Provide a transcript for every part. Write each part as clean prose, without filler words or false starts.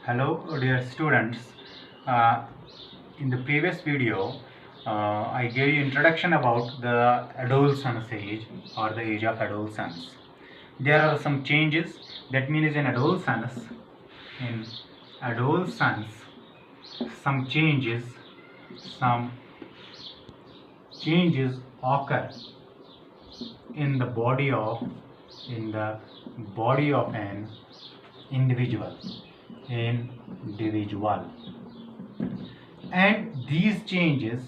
Hello dear students. Uh, in the previous video I gave you introduction about the adolescence age or the age of adolescence. There are some changes, that means in adolescence some changes occur in the body of an individual and these changes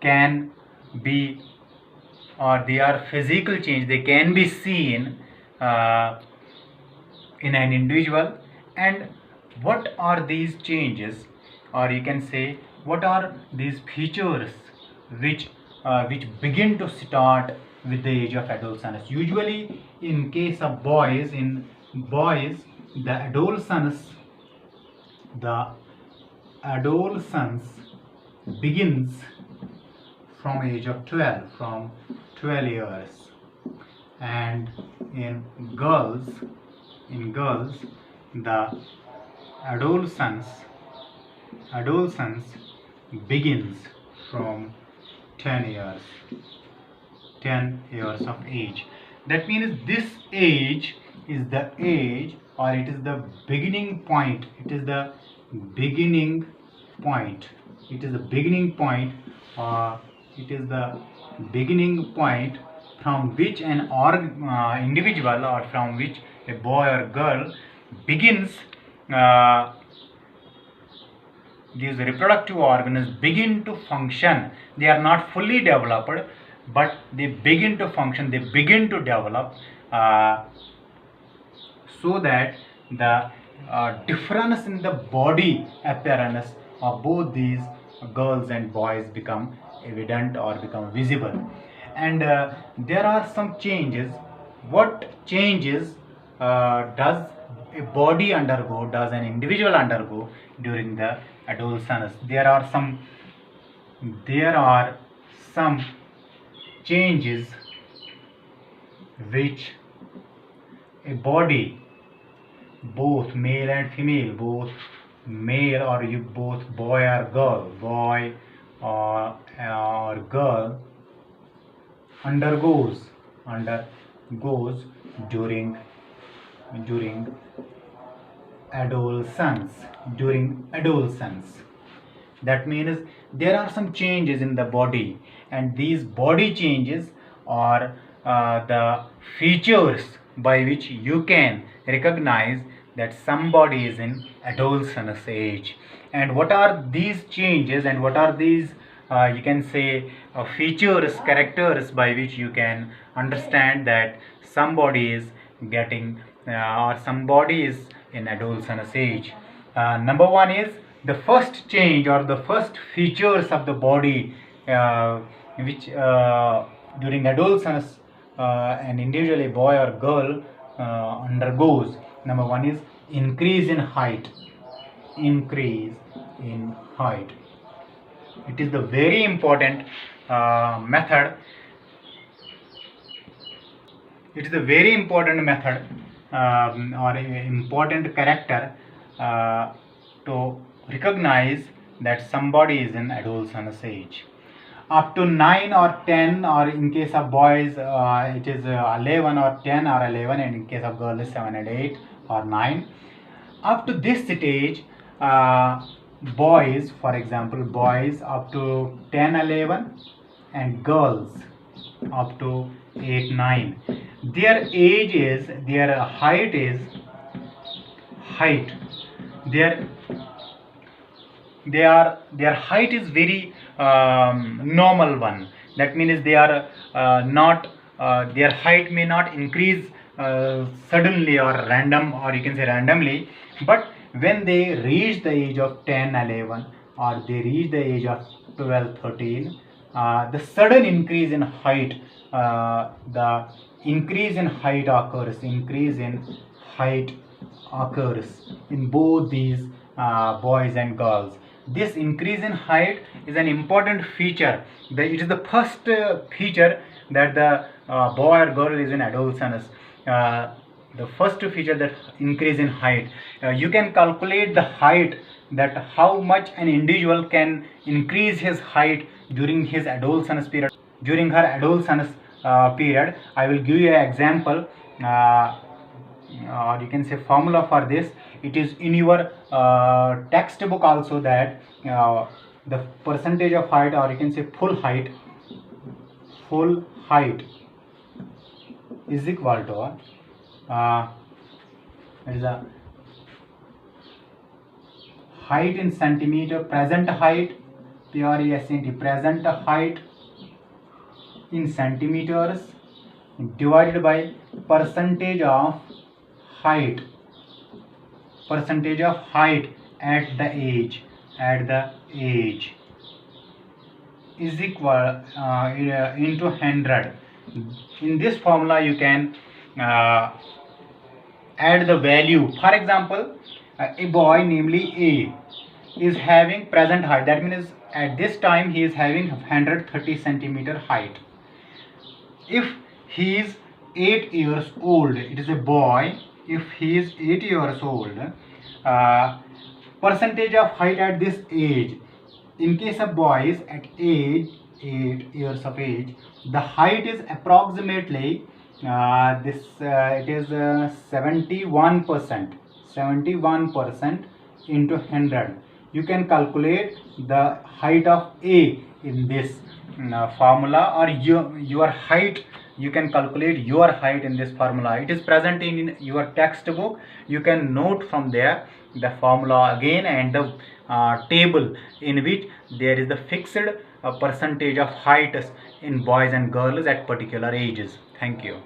can be, or they are physical change, they can be seen in an individual. And what are these changes, or you can say what are these features which begin to start with the age of adolescence? Usually in case of boys, the adolescence begins from age of 12 years, and in girls the adolescence begins from 10 years of age. That means this age is the age, or it is the beginning point. It is the beginning point. From which an individual, or from which a boy or girl begins, these reproductive organs begin to function. They are not fully developed, but they begin to function, they begin to develop, so that the difference in the body appearance of both these girls and boys become evident or become visible. And there are some changes. What changes does a body undergo, does an individual undergo during the adolescence? There are some changes which a body, both male and female, both male or both boy or girl undergoes during adolescence. That means there are some changes in the body, and these body changes are the features by which you can recognize that somebody is in adolescence age. And what are these changes, and what are these you can say features, characters by which you can understand that somebody is getting or somebody is in adolescence age? Number one is the first change, or the first features of the body which during adolescence an individual, a boy or girl, undergoes. Number one is increase in height. It is the very important method. It is a very important method or important character to recognize that somebody is in adolescence age. Up to 9 or 10, or in case of boys it is 11 or 10 or 11, and in case of girls 7 and 8 or 9. Up to this stage, boys, for example, boys up to 10 11, and girls up to 8 9, their height their height is very normal one. That means they are not their height may not increase suddenly or you can say randomly, but when they reach the age of 10 11, or they reach the age of 12 13, the sudden increase in height, the increase in height occurs in both these boys and girls. This increase in height is an important feature. It is the first feature that the boy or girl is in adolescence. The first feature, that increase in height. You can calculate the height, that how much an individual can increase his height during his adolescence period, during her adolescence period. I will give you an example, or you can say formula for this. It is in your textbook also, that the percentage of height, or you can say full height is equal to it is a height in centimeter, present height, PRESENT, present height in centimeters, divided by percentage of height at the age, is equal into 100. In this formula you can add the value. For example, a boy, namely A, is having present height, that means at this time he is having 130 centimeter height. If he is 8 years old, it is a boy, if he is 8 years old, percentage of height at this age, in case of boys at age 8 years of age, the height is approximately it is 71% into 100. You can calculate the height of A in this formula, or your height. You can calculate your height in this formula. It is present in your textbook. You can note from there the formula again, and the table in which there is the fixed percentage of height in boys and girls at particular ages. Thank you.